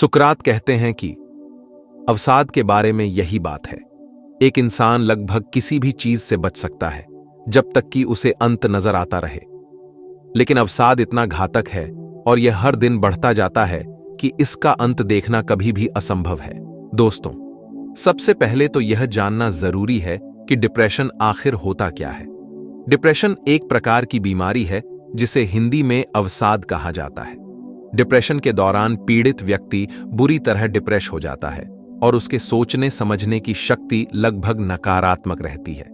सुकरात कहते हैं कि अवसाद के बारे में यही बात है। एक इंसान लगभग किसी भी चीज से बच सकता है जब तक कि उसे अंत नजर आता रहे, लेकिन अवसाद इतना घातक है और यह हर दिन बढ़ता जाता है कि इसका अंत देखना कभी भी असंभव है। दोस्तों, सबसे पहले तो यह जानना जरूरी है कि डिप्रेशन आखिर होता क्या है। डिप्रेशन एक प्रकार की बीमारी है जिसे हिंदी में अवसाद कहा जाता है। डिप्रेशन के दौरान पीड़ित व्यक्ति बुरी तरह डिप्रेस हो जाता है और उसके सोचने समझने की शक्ति लगभग नकारात्मक रहती है।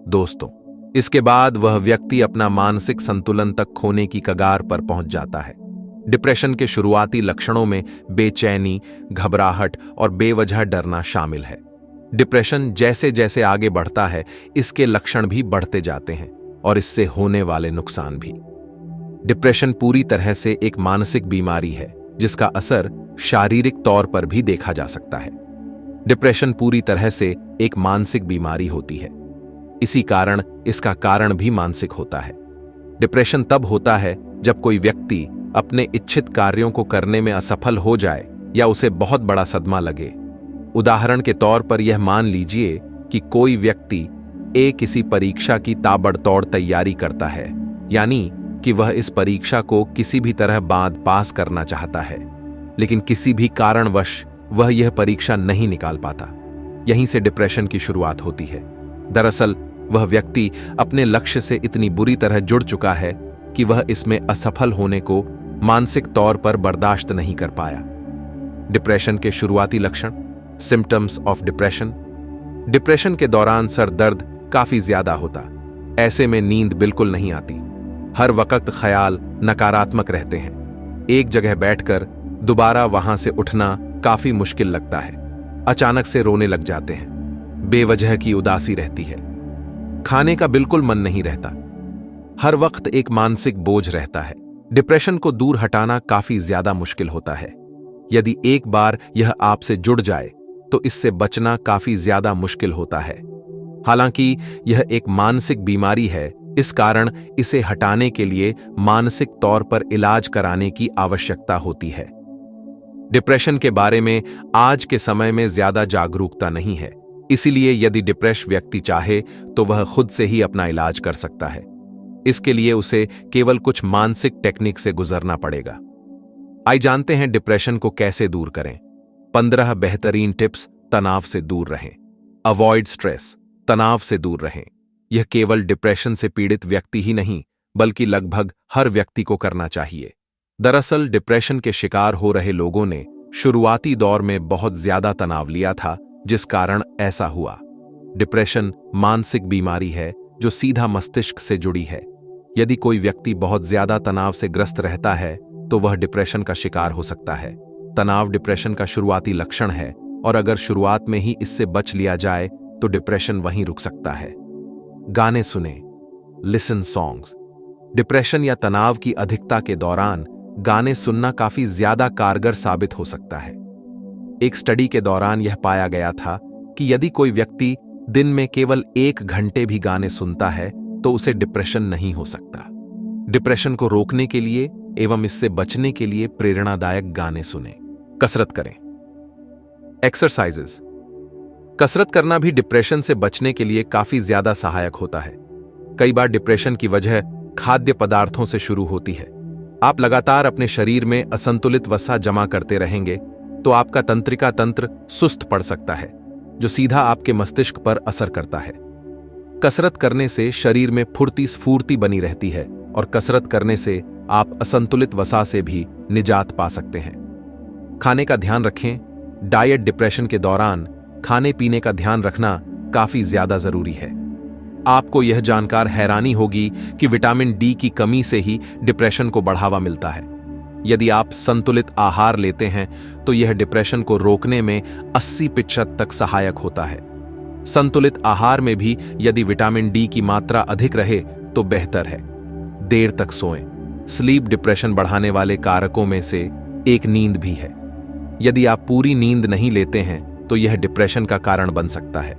दोस्तों, इसके बाद वह व्यक्ति अपना मानसिक संतुलन तक खोने की कगार पर पहुंच जाता है। डिप्रेशन के शुरुआती लक्षणों में बेचैनी, घबराहट और बेवजह डरना शामिल है। डिप्रेशन जैसे जैसे आगे बढ़ता है, इसके लक्षण भी बढ़ते जाते हैं और इससे होने वाले नुकसान भी। डिप्रेशन पूरी तरह से एक मानसिक बीमारी है जिसका असर शारीरिक तौर पर भी देखा जा सकता है। डिप्रेशन पूरी तरह से एक मानसिक बीमारी होती है, इसी कारण इसका कारण भी मानसिक होता है। डिप्रेशन तब होता है जब कोई व्यक्ति अपने इच्छित कार्यों को करने में असफल हो जाए या उसे बहुत बड़ा सदमा लगे। उदाहरण के तौर पर यह मान लीजिए कि कोई व्यक्ति किसी परीक्षा की ताबड़तोड़ तैयारी करता है, यानी कि वह इस परीक्षा को किसी भी तरह बाद पास करना चाहता है, लेकिन किसी भी कारणवश वह यह परीक्षा नहीं निकाल पाता। यहीं से डिप्रेशन की शुरुआत होती है। दरअसल वह व्यक्ति अपने लक्ष्य से इतनी बुरी तरह जुड़ चुका है कि वह इसमें असफल होने को मानसिक तौर पर बर्दाश्त नहीं कर पाया। डिप्रेशन के शुरुआती लक्षण, सिम्टम्स ऑफ डिप्रेशन। डिप्रेशन के दौरान सर दर्द काफी ज्यादा होता, ऐसे में नींद बिल्कुल नहीं आती। हर वक्त ख्याल नकारात्मक रहते हैं। एक जगह बैठकर दोबारा वहां से उठना काफी मुश्किल लगता है। अचानक से रोने लग जाते हैं। बेवजह की उदासी रहती है। खाने का बिल्कुल मन नहीं रहता। हर वक्त एक मानसिक बोझ रहता है। डिप्रेशन को दूर हटाना काफी ज्यादा मुश्किल होता है। यदि एक बार यह आपसे जुड़ जाए तो इससे बचना काफी ज्यादा मुश्किल होता है। हालांकि यह एक मानसिक बीमारी है, इस कारण इसे हटाने के लिए मानसिक तौर पर इलाज कराने की आवश्यकता होती है। डिप्रेशन के बारे में आज के समय में ज्यादा जागरूकता नहीं है, इसीलिए यदि डिप्रेस व्यक्ति चाहे तो वह खुद से ही अपना इलाज कर सकता है। इसके लिए उसे केवल कुछ मानसिक टेक्निक से गुजरना पड़ेगा। आइए जानते हैं डिप्रेशन को कैसे दूर करें। 15 बेहतरीन टिप्स तनाव से दूर रहें। अवॉइड स्ट्रेस, तनाव से दूर रहें। यह केवल डिप्रेशन से पीड़ित व्यक्ति ही नहीं बल्कि लगभग हर व्यक्ति को करना चाहिए। दरअसल डिप्रेशन के शिकार हो रहे लोगों ने शुरुआती दौर में बहुत ज्यादा तनाव लिया था, जिस कारण ऐसा हुआ। डिप्रेशन मानसिक बीमारी है जो सीधा मस्तिष्क से जुड़ी है। यदि कोई व्यक्ति बहुत ज्यादा तनाव से ग्रस्त रहता है तो वह डिप्रेशन का शिकार हो सकता है। तनाव डिप्रेशन का शुरुआती लक्षण है और अगर शुरुआत में ही इससे बच लिया जाए तो डिप्रेशन वहीं रुक सकता है। गाने सुने, लिसन सॉन्ग्स। डिप्रेशन या तनाव की अधिकता के दौरान गाने सुनना काफी ज्यादा कारगर साबित हो सकता है। एक स्टडी के दौरान यह पाया गया था कि यदि कोई व्यक्ति दिन में केवल 1 घंटे भी गाने सुनता है तो उसे डिप्रेशन नहीं हो सकता। डिप्रेशन को रोकने के लिए एवं इससे बचने के लिए प्रेरणादायक गाने सुने। कसरत करें। एक्सरसाइजेस। कसरत करना भी डिप्रेशन से बचने के लिए काफी ज्यादा सहायक होता है। कई बार डिप्रेशन की वजह खाद्य पदार्थों से शुरू होती है। आप लगातार अपने शरीर में असंतुलित वसा जमा करते रहेंगे तो आपका तंत्रिका तंत्र सुस्त पड़ सकता है, जो सीधा आपके मस्तिष्क पर असर करता है। कसरत करने से शरीर में फुर्ती स्फूर्ति बनी रहती है और कसरत करने से आप असंतुलित वसा से भी निजात पा सकते हैं। खाने का ध्यान रखें। डाइट डिप्रेशन के दौरान खाने पीने का ध्यान रखना काफी ज्यादा जरूरी है। आपको यह जानकर हैरानी होगी कि विटामिन डी की कमी से ही डिप्रेशन को बढ़ावा मिलता है। यदि आप संतुलित आहार लेते हैं तो यह डिप्रेशन को रोकने में 80% तक सहायक होता है। संतुलित आहार में भी यदि विटामिन डी की मात्रा अधिक रहे तो बेहतर है। देर तक सोएं। स्लीप डिप्रेशन बढ़ाने वाले कारकों में से एक नींद भी है। यदि आप पूरी नींद नहीं लेते हैं तो यह डिप्रेशन का कारण बन सकता है।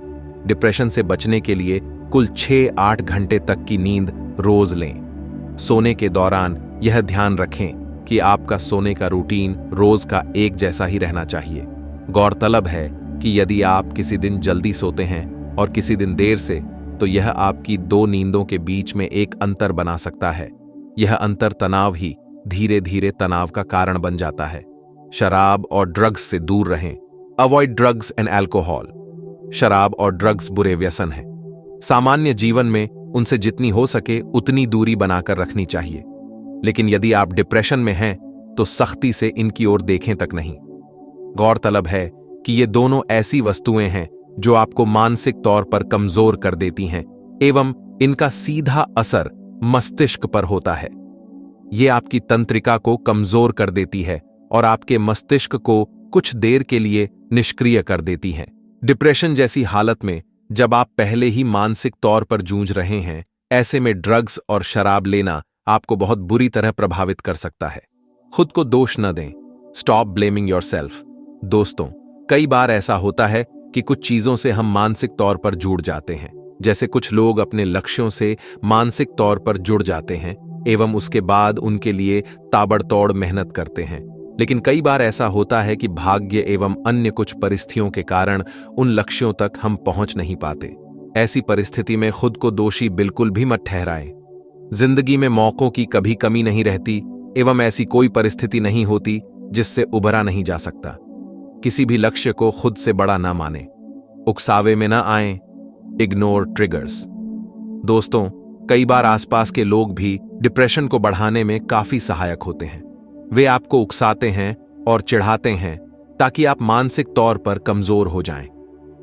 डिप्रेशन से बचने के लिए कुल 6-8 घंटे तक की नींद रोज लें। सोने के दौरान यह ध्यान रखें कि आपका सोने का रूटीन रोज का एक जैसा ही रहना चाहिए। गौरतलब है कि यदि आप किसी दिन जल्दी सोते हैं और किसी दिन देर से, तो यह आपकी दो नींदों के बीच में एक अंतर बना सकता है। यह अंतर तनाव ही धीरे धीरे तनाव का कारण बन जाता है। शराब और ड्रग्स से दूर रहें। Avoid drugs and alcohol. शराब और ड्रग्स बुरे व्यसन हैं। सामान्य जीवन में उनसे जितनी हो सके उतनी दूरी बनाकर रखनी चाहिए। लेकिन यदि आप डिप्रेशन में हैं तो सख्ती से इनकी ओर देखें तक नहीं। गौरतलब है कि ये दोनों ऐसी वस्तुएं हैं जो आपको मानसिक तौर पर कमजोर कर देती हैं एवं इनका सीधा असर मस्तिष्क पर होता है। ये आपकी तंत्रिका को कमजोर कर देती है और आपके मस्तिष्क को कुछ देर के लिए निष्क्रिय कर देती हैं। डिप्रेशन जैसी हालत में जब आप पहले ही मानसिक तौर पर जूझ रहे हैं, ऐसे में ड्रग्स और शराब लेना आपको बहुत बुरी तरह प्रभावित कर सकता है। खुद को दोष न दें। Stop blaming yourself. दोस्तों, कई बार ऐसा होता है कि कुछ चीजों से हम मानसिक तौर पर जुड़ जाते हैं। जैसे कुछ लोग अपने लक्ष्यों से मानसिक तौर पर जुड़ जाते हैं एवं उसके बाद उनके लिए ताबड़तोड़ मेहनत करते हैं। लेकिन कई बार ऐसा होता है कि भाग्य एवं अन्य कुछ परिस्थितियों के कारण उन लक्ष्यों तक हम पहुंच नहीं पाते। ऐसी परिस्थिति में खुद को दोषी बिल्कुल भी मत ठहराएं। जिंदगी में मौकों की कभी कमी नहीं रहती एवं ऐसी कोई परिस्थिति नहीं होती जिससे उबरा नहीं जा सकता। किसी भी लक्ष्य को खुद से बड़ा ना माने। उकसावे में ना आएं। Ignore triggers. दोस्तों, कई बार आसपास के लोग भी डिप्रेशन को बढ़ाने में काफी सहायक होते हैं। वे आपको उकसाते हैं और चिढ़ाते हैं ताकि आप मानसिक तौर पर कमजोर हो जाएं।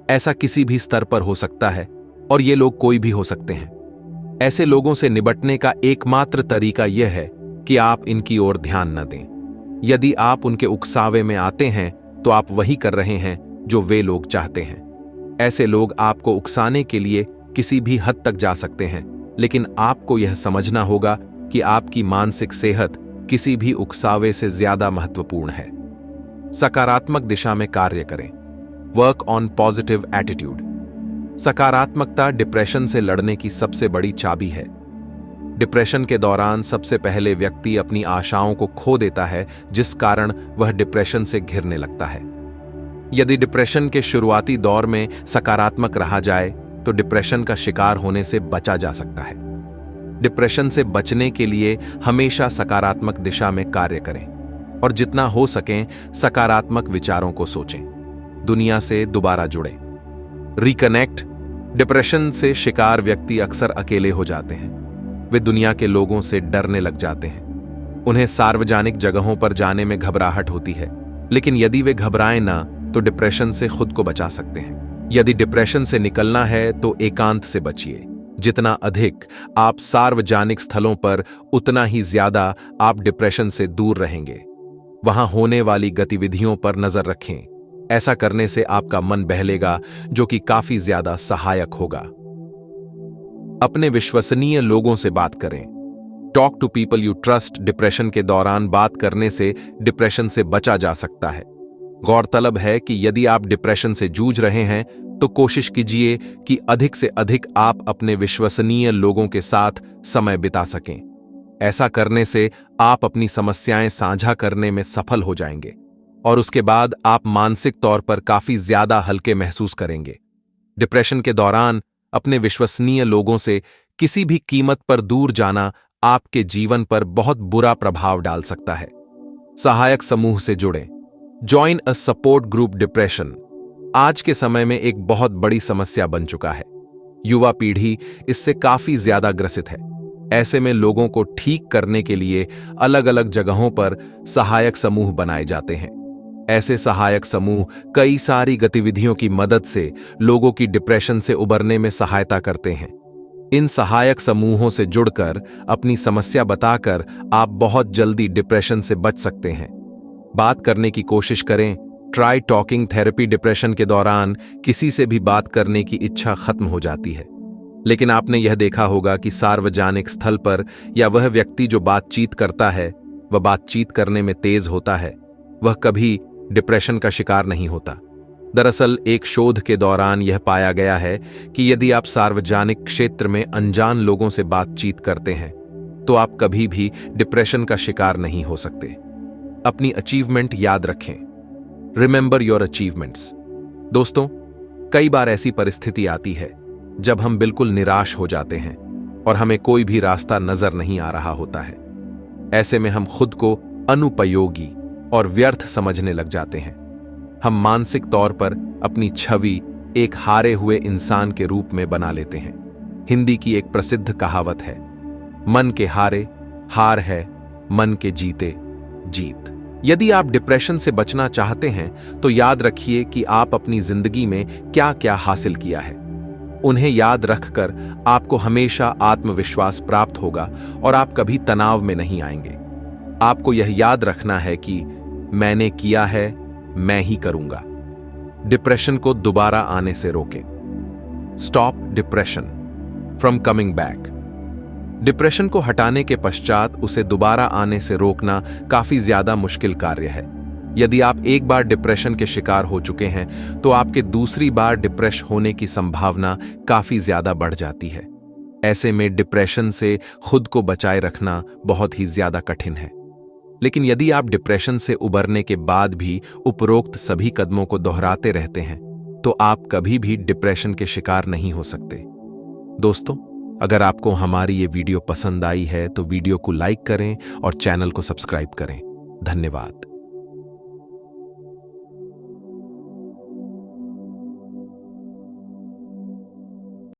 ऐसा किसी भी स्तर पर हो सकता है और ये लोग कोई भी हो सकते हैं। ऐसे लोगों से निपटने का एकमात्र तरीका यह है कि आप इनकी ओर ध्यान न दें। यदि आप उनके उकसावे में आते हैं तो आप वही कर रहे हैं जो वे लोग चाहते हैं। ऐसे लोग आपको उकसाने के लिए किसी भी हद तक जा सकते हैं, लेकिन आपको यह समझना होगा कि आपकी मानसिक सेहत किसी भी उकसावे से ज्यादा महत्वपूर्ण है। सकारात्मक दिशा में कार्य करें। Work on positive attitude. सकारात्मकता डिप्रेशन से लड़ने की सबसे बड़ी चाबी है। डिप्रेशन के दौरान सबसे पहले व्यक्ति अपनी आशाओं को खो देता है, जिस कारण वह डिप्रेशन से घिरने लगता है। यदि डिप्रेशन के शुरुआती दौर में सकारात्मक रहा जाए तो डिप्रेशन का शिकार होने से बचा जा सकता है। डिप्रेशन से बचने के लिए हमेशा सकारात्मक दिशा में कार्य करें और जितना हो सके सकारात्मक विचारों को सोचें। दुनिया से दोबारा जुड़ें। रिकनेक्ट। डिप्रेशन से शिकार व्यक्ति अक्सर अकेले हो जाते हैं। वे दुनिया के लोगों से डरने लग जाते हैं। उन्हें सार्वजनिक जगहों पर जाने में घबराहट होती है, लेकिन यदि वे घबराएं ना तो डिप्रेशन से खुद को बचा सकते हैं। यदि डिप्रेशन से निकलना है तो एकांत से बचिए। जितना अधिक आप सार्वजनिक स्थलों पर, उतना ही ज्यादा आप डिप्रेशन से दूर रहेंगे। वहां होने वाली गतिविधियों पर नजर रखें। ऐसा करने से आपका मन बहलेगा, जो कि काफी ज्यादा सहायक होगा। अपने विश्वसनीय लोगों से बात करें। Talk to people you trust. Depression के दौरान बात करने से डिप्रेशन से बचा जा सकता है। गौरतलब है कि यदि आप डिप्रेशन से जूझ रहे हैं तो कोशिश कीजिए कि अधिक से अधिक आप अपने विश्वसनीय लोगों के साथ समय बिता सकें। ऐसा करने से आप अपनी समस्याएं साझा करने में सफल हो जाएंगे और उसके बाद आप मानसिक तौर पर काफी ज्यादा हल्के महसूस करेंगे। डिप्रेशन के दौरान अपने विश्वसनीय लोगों से किसी भी कीमत पर दूर जाना आपके जीवन पर बहुत बुरा प्रभाव डाल सकता है। सहायक समूह से जुड़ें। Join a support group. Depression आज के समय में एक बहुत बड़ी समस्या बन चुका है। युवा पीढ़ी इससे काफी ज्यादा ग्रसित है। ऐसे में लोगों को ठीक करने के लिए अलग अलग जगहों पर सहायक समूह बनाए जाते हैं। ऐसे सहायक समूह कई सारी गतिविधियों की मदद से लोगों की डिप्रेशन से उबरने में सहायता करते हैं। इन सहायक समूहों से जुड़कर अपनी समस्या बताकर आप बहुत जल्दी डिप्रेशन से बच सकते हैं। बात करने की कोशिश करें। Try talking therapy. डिप्रेशन के दौरान किसी से भी बात करने की इच्छा खत्म हो जाती है, लेकिन आपने यह देखा होगा कि सार्वजनिक स्थल पर या वह व्यक्ति जो बातचीत करता है, वह बातचीत करने में तेज होता है, वह कभी डिप्रेशन का शिकार नहीं होता। दरअसल एक शोध के दौरान यह पाया गया है कि यदि आप सार्वजनिक क्षेत्र में अनजान लोगों से बातचीत करते हैं तो आप कभी भी डिप्रेशन का शिकार नहीं हो सकते। अपनी अचीवमेंट याद रखें। Remember your achievements. दोस्तों, कई बार ऐसी परिस्थिति आती है जब हम बिल्कुल निराश हो जाते हैं और हमें कोई भी रास्ता नजर नहीं आ रहा होता है। ऐसे में हम खुद को अनुपयोगी और व्यर्थ समझने लग जाते हैं। हम मानसिक तौर पर अपनी छवि एक हारे हुए इंसान के रूप में बना लेते हैं। हिंदी की एक प्रसिद्ध कहावत है, मन के हारे हार है, मन के जीते जीत। यदि आप डिप्रेशन से बचना चाहते हैं तो याद रखिए कि आप अपनी जिंदगी में क्या क्या हासिल किया है। उन्हें याद रखकर आपको हमेशा आत्मविश्वास प्राप्त होगा और आप कभी तनाव में नहीं आएंगे। आपको यह याद रखना है कि मैंने किया है, मैं ही करूंगा। डिप्रेशन को दोबारा आने से रोकें। Stop depression from coming back. Depression को हटाने के पश्चात उसे दोबारा आने से रोकना काफी ज्यादा मुश्किल कार्य है। यदि आप एक बार डिप्रेशन के शिकार हो चुके हैं तो आपके दूसरी बार डिप्रेस होने की संभावना काफी ज्यादा बढ़ जाती है। ऐसे में डिप्रेशन से खुद को बचाए रखना बहुत ही ज्यादा कठिन है। लेकिन यदि आप डिप्रेशन से उबरने के बाद भी उपरोक्त सभी कदमों को दोहराते रहते हैं तो आप कभी भी डिप्रेशन के शिकार नहीं हो सकते। दोस्तों, अगर आपको हमारी ये वीडियो पसंद आई है तो वीडियो को लाइक करें और चैनल को सब्सक्राइब करें। धन्यवाद।